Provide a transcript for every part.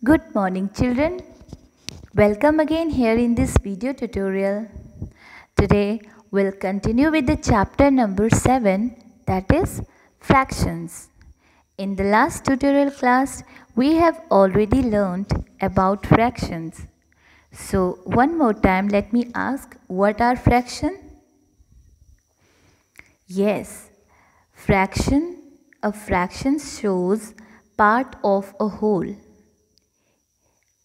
Good morning children. Welcome again here in this video tutorial. Today we'll continue with the chapter number 7, that is fractions. In the last tutorial class we have already learned about fractions. So one more time let me ask, what are fractions? Yes, a fraction shows part of a whole.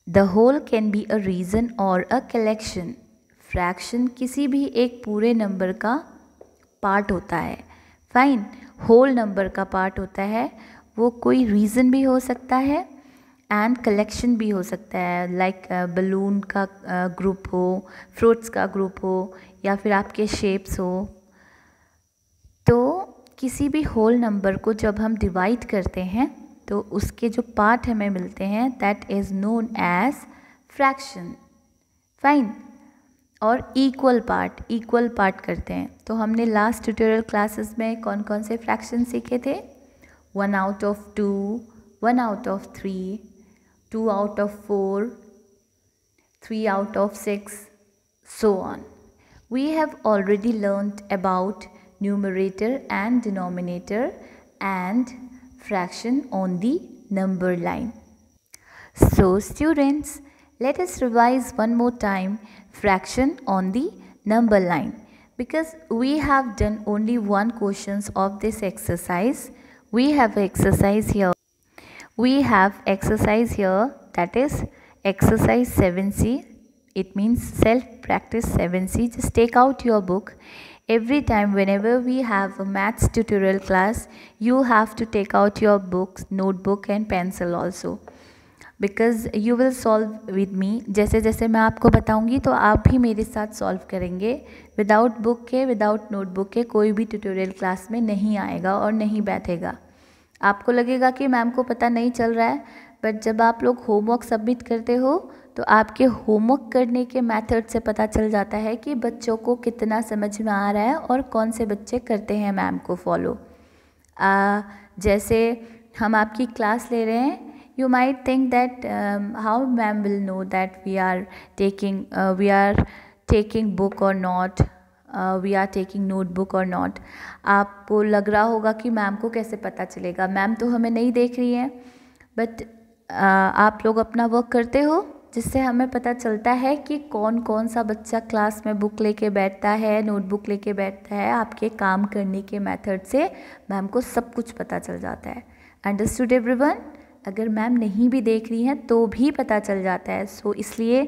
The whole can be a reason or a collection. Fraction किसी भी एक पूरे number का part होता है. Fine, whole number का part होता है. वो कोई रीज़न भी हो सकता है एंड कलेक्शन भी हो सकता है, लाइक बलून का ग्रुप हो, फ्रूट्स का ग्रुप हो, या फिर आपके शेप्स हो. तो किसी भी होल नंबर को जब हम डिवाइड करते हैं तो उसके जो पार्ट हमें मिलते हैं that is known as fraction. Fine. और इक्वल पार्ट करते हैं. तो हमने लास्ट ट्यूटोरियल क्लासेस में कौन कौन से फ्रैक्शन सीखे थे? 1 out of 2, 1 out of 3, 2 out of 4, 3 out of 6, so on. We have already learned about numerator and denominator and fraction on the number line. So students, let us revise one more time fraction on the number line, because we have done only one questions of this exercise. We have exercise here. That is exercise 7C. It means self practice 7C. Just take out your book. Every time whenever we have a maths tutorial class, you have to take out your books, notebook and pencil also, because you will solve with me. जैसे जैसे मैं आपको बताऊंगी तो आप भी मेरे साथ सॉल्व करेंगे. विदाउट बुक के, विदाउट नोटबुक के कोई भी ट्यूटोरियल क्लास में नहीं आएगा और नहीं बैठेगा. आपको लगेगा कि मैम को पता नहीं चल रहा है, बट जब आप लोग होमवर्क सबमिट करते हो तो आपके होमवर्क करने के मेथड से पता चल जाता है कि बच्चों को कितना समझ में आ रहा है और कौन से बच्चे करते हैं मैम को फॉलो. जैसे हम आपकी क्लास ले रहे हैं, you might think that how ma'am will know that we are taking book or not, we are taking notebook or not. आपको लग रहा होगा कि मैम को कैसे पता चलेगा, मैम तो हमें नहीं देख रही हैं, बट आप लोग अपना वर्क करते हो जिससे हमें पता चलता है कि कौन कौन सा बच्चा क्लास में बुक लेके बैठता है, नोटबुक लेके बैठता है. आपके काम करने के मेथड से मैम को सब कुछ पता चल जाता है. Understood everyone? अगर मैम नहीं भी देख रही हैं तो भी पता चल जाता है. सो इसलिए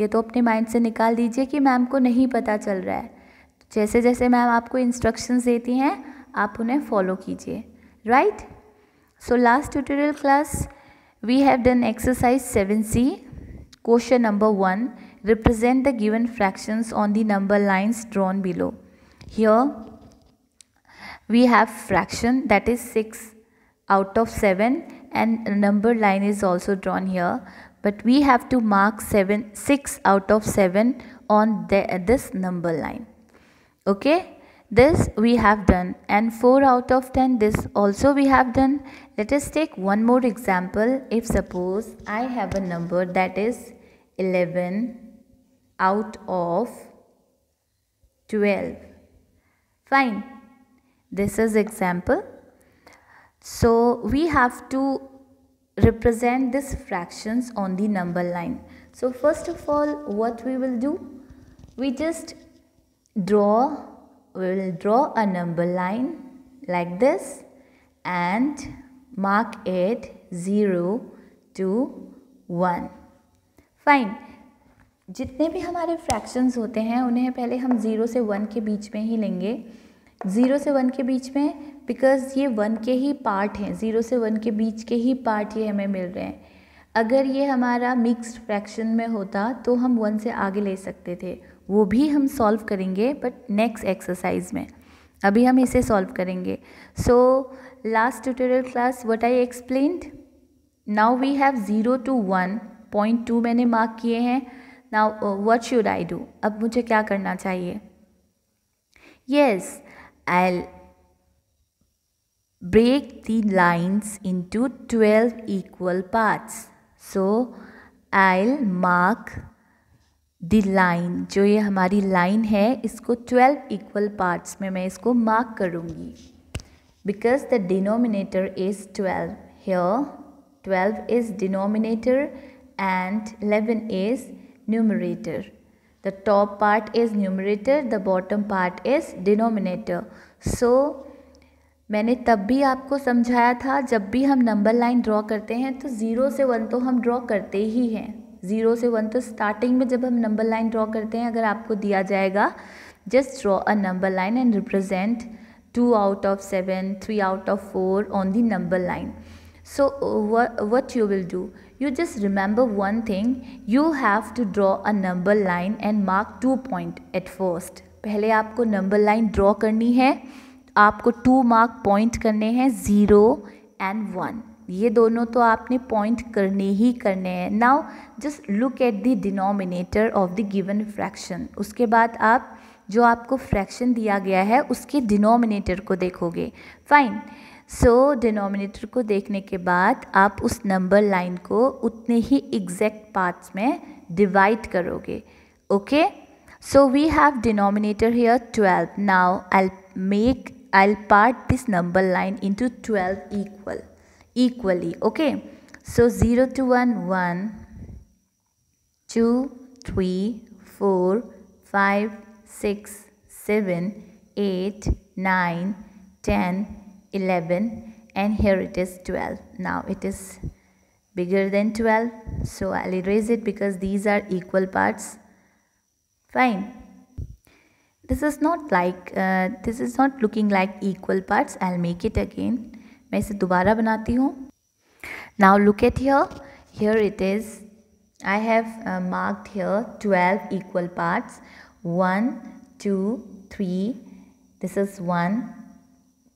ये तो अपने माइंड से निकाल दीजिए कि मैम को नहीं पता चल रहा है. जैसे जैसे मैम आपको इंस्ट्रक्शंस देती हैं आप उन्हें फॉलो कीजिए. Right? So last tutorial class we have done exercise 7C. Question number 1, represent the given fractions on the number lines drawn below. Here we have fraction that is 6 out of 7, and number line is also drawn here, but we have to mark 6 out of 7 on this number line. Okay, this we have done, and 4 out of 10 this also we have done. Let us take one more example. If suppose I have a number that is 11 out of 12. Fine, this is example. So we have to represent these fractions on the number line. So first of all, what we will do, we will draw a number line like this and mark it 0 to 1. Fine. जितने भी हमारे fractions होते हैं उन्हें पहले हम 0 से 1 के बीच में ही लेंगे. 0 से 1 के बीच में, बिकॉज ये 1 के ही पार्ट हैं. 0 से 1 के बीच के ही पार्ट ये हमें मिल रहे हैं. अगर ये हमारा मिक्स्ड फ्रैक्शन में होता तो हम 1 से आगे ले सकते थे. वो भी हम सॉल्व करेंगे बट नेक्स्ट एक्सरसाइज में. अभी हम इसे सॉल्व करेंगे. So last tutorial class what I explained. Now we have 0 to 1. 0.2 मैंने मार्क किए हैं. Now what should I do. अब मुझे क्या करना चाहिए? Yes, I break the lines into 12 equal parts. So I'll mark the line, जो ये हमारी लाइन है इसको 12 इक्वल पार्ट्स में मैं इसको मार्क करूँगी, because the denominator is 12. Here 12 is denominator and 11 is numerator. The top part is numerator, the bottom part is denominator. So मैंने तब भी आपको समझाया था, जब भी हम नंबर लाइन ड्रॉ करते हैं तो 0 से 1 तो हम ड्रॉ करते ही हैं. 0 से 1 तो स्टार्टिंग में जब हम नंबर लाइन ड्रॉ करते हैं, अगर आपको दिया जाएगा just draw a number line and represent 2 out of 7, 3 out of 4 on the number line. So what you will do? You just remember one thing, you have to draw a number line and mark 2 point at first. पहले आपको number line draw करनी है, आपको 2 mark point करने हैं, 0 and 1. ये दोनों तो आपने पॉइंट करने ही करने हैं. Now just look at the denominator of the given fraction. उसके बाद आप जो आपको फ्रैक्शन दिया गया है उसके डिनोमिनेटर को देखोगे. फाइन. सो डिनोमिनेटर को देखने के बाद आप उस नंबर लाइन को उतने ही एग्जैक्ट पार्ट्स में डिवाइड करोगे. Okay. So we have denominator here 12. Now I'll part this number line into 12 equally. Okay. So 0 to 1, 1, 2, 3, 4, 5, 6, 7, 8, 9, 10, 11, and here it is 12. Now it is bigger than 12, so I'll erase it because these are equal parts. Fine. This is not looking like equal parts. I'll make it again. मैं इसे दोबारा बनाती हूँ. Now look at here. Here it is. I have marked here 12 equal parts. 1, 2, 3. This is 1,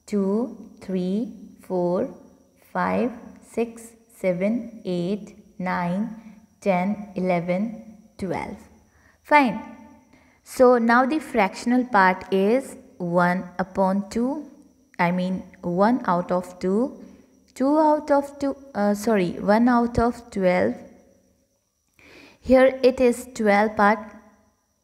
2, 3, 4, 5, 6, 7, 8, 9, 10, 11, 12. Fine. So now the fractional part is 1 upon 2. I mean 1 out of 2. 1 out of 12. Here it is 12 part.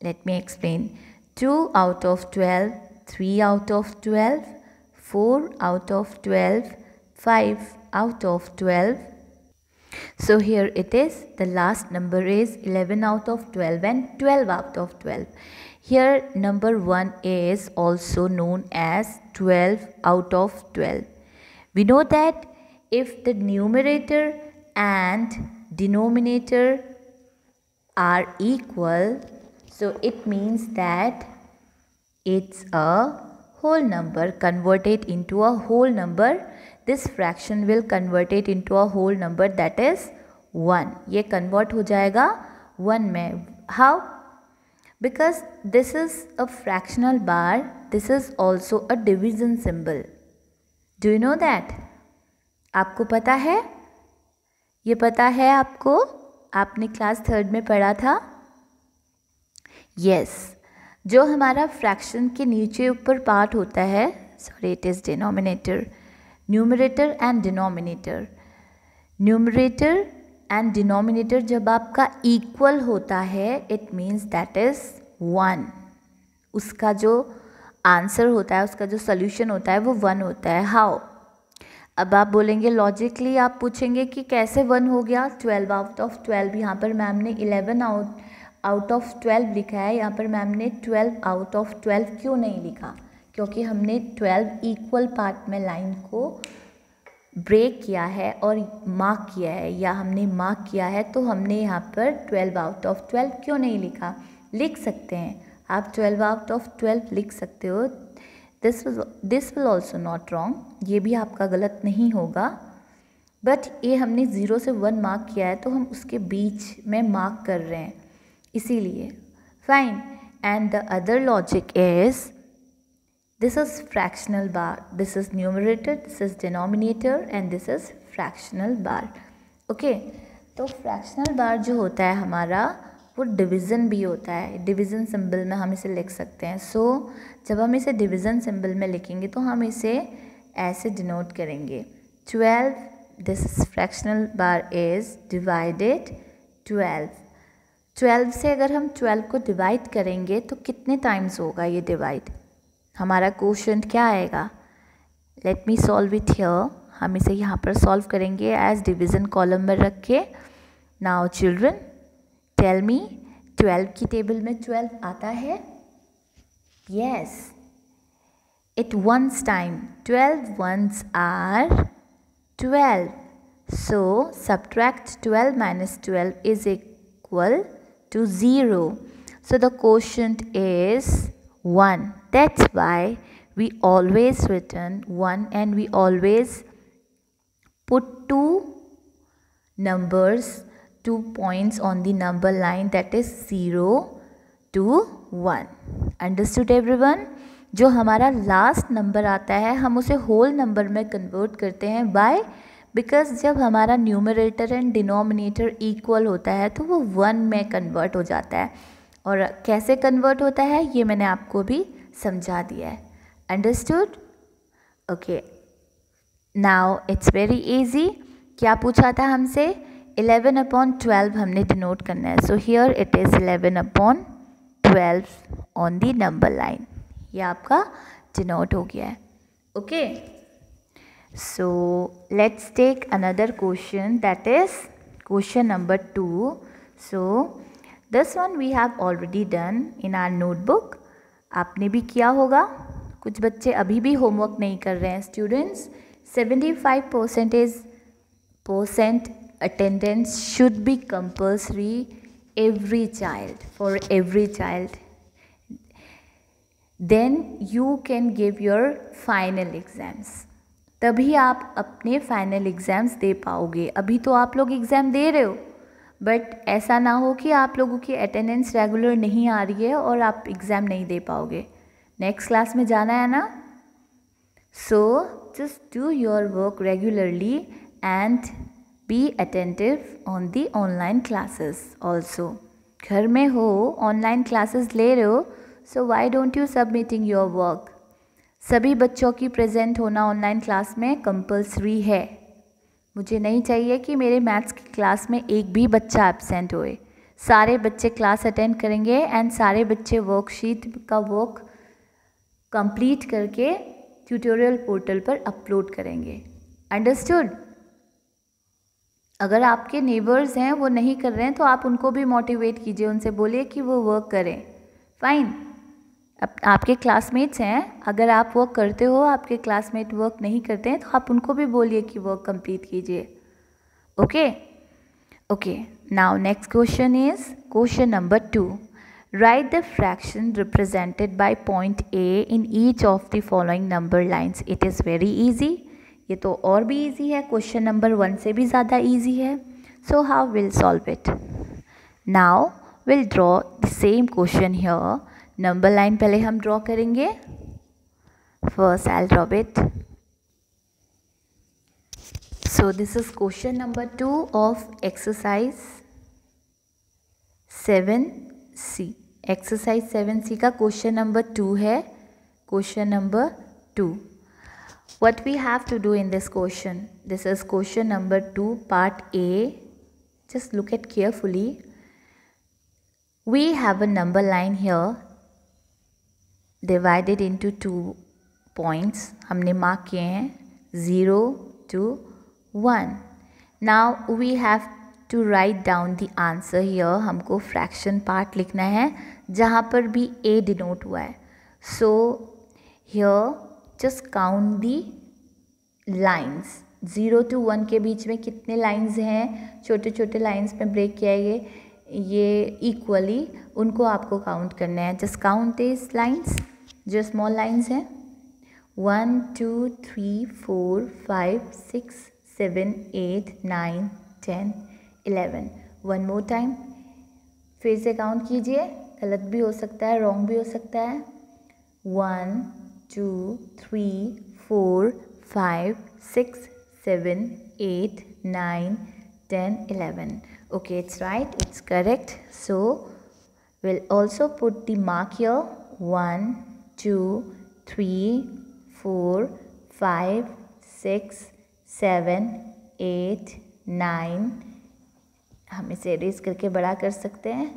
Let me explain. 2 out of 12, 3 out of 12, 4 out of 12, 5 out of 12. So here it is, the last number is 11 out of 12 and 12 out of 12. Here number 1 is also known as 12 out of 12. We know that if the numerator and denominator are equal, so it means that it's a whole number converted into a whole number. This fraction will convert it into a whole number, that is 1. ये convert हो जाएगा 1 में. How? Because this is a fractional bar. This is also a division symbol. Do you know that? आपको पता है? ये पता है आपको? आपने क्लास 3rd में पढ़ा था? Yes. जो हमारा फ्रैक्शन के नीचे ऊपर पार्ट होता है, sorry it is denominator, numerator and denominator. Numerator and denominator जब आपका इक्वल होता है, इट मीन्स दैट इज़ 1. उसका जो आंसर होता है, उसका जो सोल्यूशन होता है वो 1 होता है. हाउ? अब आप बोलेंगे लॉजिकली, आप पूछेंगे कि कैसे 1 हो गया. 12 आउट ऑफ 12, यहाँ पर मैम ने 11 आउट ऑफ 12 लिखा है, यहाँ पर मैम ने 12 आउट ऑफ 12 क्यों नहीं लिखा? क्योंकि हमने 12 इक्वल पार्ट में लाइन को ब्रेक किया है और मार्क किया है, या हमने मार्क किया है, तो हमने यहाँ पर 12 आउट ऑफ 12 क्यों नहीं लिखा? लिख सकते हैं आप, 12 आउट ऑफ 12 लिख सकते हो. This will also not wrong, ये भी आपका गलत नहीं होगा. बट ये हमने 0 से 1 मार्क किया है, तो हम उसके बीच में मार्क कर रहे हैं, इसीलिए. Fine. And the other logic is, this is fractional bar, this is numerator, this is denominator and this is fractional bar. Okay. तो fractional bar जो होता है हमारा, वो डिवीज़न भी होता है. डिवीज़न सिंबल में हम इसे लिख सकते हैं. सो जब हम इसे डिवीज़न सिंबल में लिखेंगे तो हम इसे ऐसे डिनोट करेंगे, 12 this fractional bar is divided 12। 12 से अगर हम 12 को डिवाइड करेंगे तो कितने टाइम्स होगा ये डिवाइड? हमारा क्वोशंट क्या आएगा? Let me solve it here. हम इसे यहाँ पर सॉल्व करेंगे एज डिवीज़न कॉलम में रख के। नाउ चिल्ड्रन टेल मी, 12 की टेबल में 12 आता है? Yes, it ones time, 12 ones are 12. So subtract 12 minus 12 is equal to 0. So the quotient is 1. That's why we always return 1 and we always put two numbers, 2 points on the number line, that is 0 to 1. Understood everyone? जो हमारा last number आता है हम उसे whole number में convert करते हैं bye, because जब हमारा न्यूमरेटर एंड डिनोमिनेटर इक्वल होता है तो वो 1 में कन्वर्ट हो जाता है। और कैसे कन्वर्ट होता है ये मैंने आपको भी समझा दिया है। Understood? Okay, now it's very easy. क्या पूछा था हमसे? 11/12 हमने डिनोट करना है। So here it is 11/12 on the number line. ये आपका डिनोट हो गया है। Okay, so let's take another question, that is question number 2. So this one we have already done in our notebook. आपने भी किया होगा। कुछ बच्चे अभी भी होमवर्क नहीं कर रहे हैं। Students, 75% attendance should be compulsory for every child. Then you can give your final exams. तभी आप अपने फाइनल एग्ज़ाम्स दे पाओगे। अभी तो आप लोग एग्ज़ाम दे रहे हो, बट ऐसा ना हो कि आप लोगों की अटेंडेंस रेगुलर नहीं आ रही है और आप एग्ज़ाम नहीं दे पाओगे। नेक्स्ट क्लास में जाना है ना? So just do your work regularly and be attentive on the online classes also. घर में हो, ऑनलाइन क्लासेस ले रहे हो, so why don't you submitting your work? सभी बच्चों की प्रेजेंट होना ऑनलाइन क्लास में कंपलसरी है। मुझे नहीं चाहिए कि मेरे मैथ्स की क्लास में एक भी बच्चा एब्सेंट होए। सारे बच्चे क्लास अटेंड करेंगे एंड सारे बच्चे वर्कशीट का वर्क कंप्लीट करके ट्यूटोरियल पोर्टल पर अपलोड करेंगे। अंडरस्टूड? अगर आपके नेबर्स हैं वो नहीं कर रहे हैं तो आप उनको भी मोटिवेट कीजिए, उनसे बोलिए कि वो वर्क करें। फाइन। अब आपके क्लासमेट्स हैं, अगर आप वर्क करते हो, आपके क्लासमेट वर्क नहीं करते हैं, तो आप उनको भी बोलिए कि वर्क कंप्लीट कीजिए। Okay okay, now next question is question number 2. Right the fraction represented by point A in each of the following number lines. It is very easy. ये तो और भी ईजी है, क्वेश्चन नंबर 1 से भी ज़्यादा easy है. So how will solve it? Now will draw the same question here. Number line पहले हम ड्रॉ करेंगे. First I draw it. So this is question number 2 of exercise 7C. Exercise 7C का question number 2 है. Question number 2. What we have to do in this question? This is question number 2, part A. Just look at carefully. We have a number line here divided into 2 points. हमने mark किए हैं 0 to 1. Now we have to write down the answer here. हमको fraction part लिखना है जहाँ पर भी A denote हुआ है. So here just count the lines. 0 to 1 के बीच में कितने लाइन्स हैं, छोटे छोटे लाइन्स में ब्रेक किया ये इक्वली, उनको आपको काउंट करना है. जस्ट काउंट दिस लाइन्स जो स्मॉल लाइन्स हैं. 1 2 3 4 5 6 7 8 9 10 11. वन मोर टाइम, फिर से काउंट कीजिए. गलत भी हो सकता है, रॉन्ग भी हो सकता है. 1 2 3 4 5 6 7 8 9 10 11. Okay, it's right, it's correct. So we'll also put the mark here. 1 2 3 4 5 6 7 8, 9, हम इसे एरेज करके बड़ा कर सकते हैं,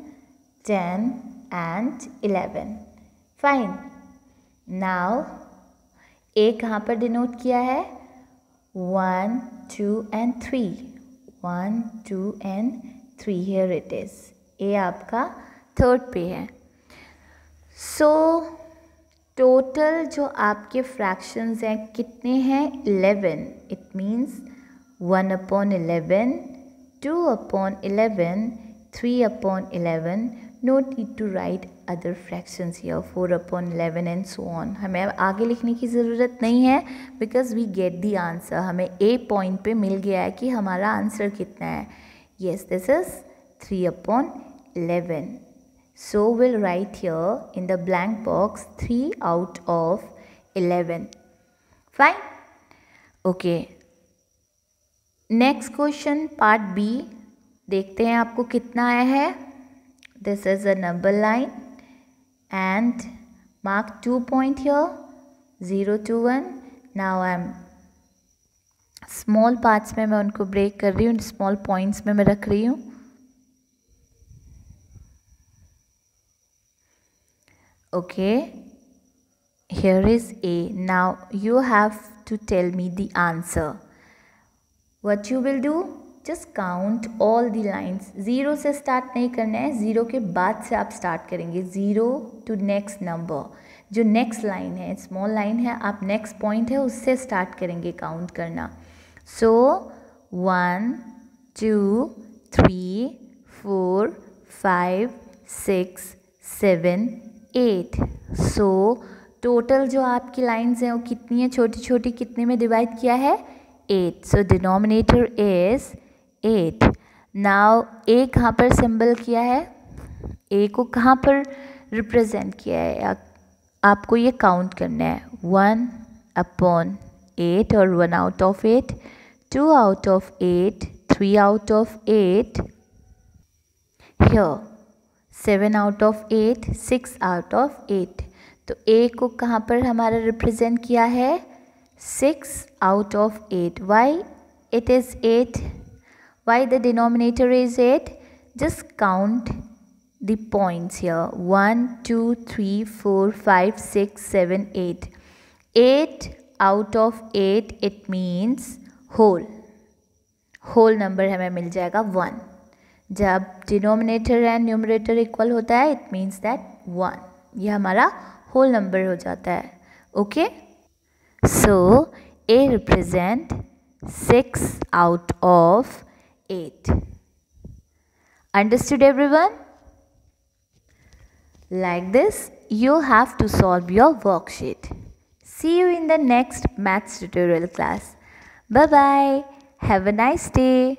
10 and 11. फाइन. नाउ ए कहाँ पर डिनोट किया है? 1, 2 and 3. 1, 2 and 3. Here it is. ए आपका थर्ड पे है. सो टोटल जो आपके फ्रैक्शंस हैं कितने हैं? 11. It means 1/11, 2/11, 3/11. No need to write other fractions here, 4/11 and so on. हमें आगे लिखने की ज़रूरत नहीं है because we get the answer. हमें A पॉइंट पे मिल गया है कि हमारा आंसर कितना है. Yes, this is 3/11. So we'll write here in the blank box 3 out of 11. Fine? Okay. Next question, part B. देखते हैं आपको कितना आया है. This is a number line and mark 2 point here, 0 to 1. Now I'm small parts में मैं उनको break कर रही हूँ, small points में मैं रख रही हूँ. Okay, here is A. Now you have to tell me the answer. What you will do? Just count all the lines. 0 से start नहीं करना है, 0 के बाद से आप start करेंगे. 0 to next number. जो next line है, small line है, आप next point है उससे start करेंगे count करना. So 1, 2, 3, 4, 5, 6, 7, 8. So total जो आपकी lines हैं वो कितनी है? छोटी छोटी कितने में divide किया है? 8. So denominator is 8. Now A कहाँ पर सिंबल किया है? A को कहाँ पर रिप्रेजेंट किया है? आपको ये काउंट करना है. 1/8 और 1 out of 8, 2 out of 8, 3 out of 8, here 7 out of 8, 6 out of 8. तो A को कहाँ पर हमारा रिप्रेजेंट किया है? 6 out of 8. Why it is 8? Why the denominator is 8? Just count the points here. 1, 2, 3, 4, 5, 6, 7, 8. 8 out of 8 it means whole. Whole number हमें मिल जाएगा 1. जब denominator and numerator equal होता है it means that 1. यह हमारा whole number हो जाता है. Okay? So A represent 6 out of 8. Understood everyone? Like this, you have to solve your worksheet. See you in the next maths tutorial class. Bye bye. Have a nice day.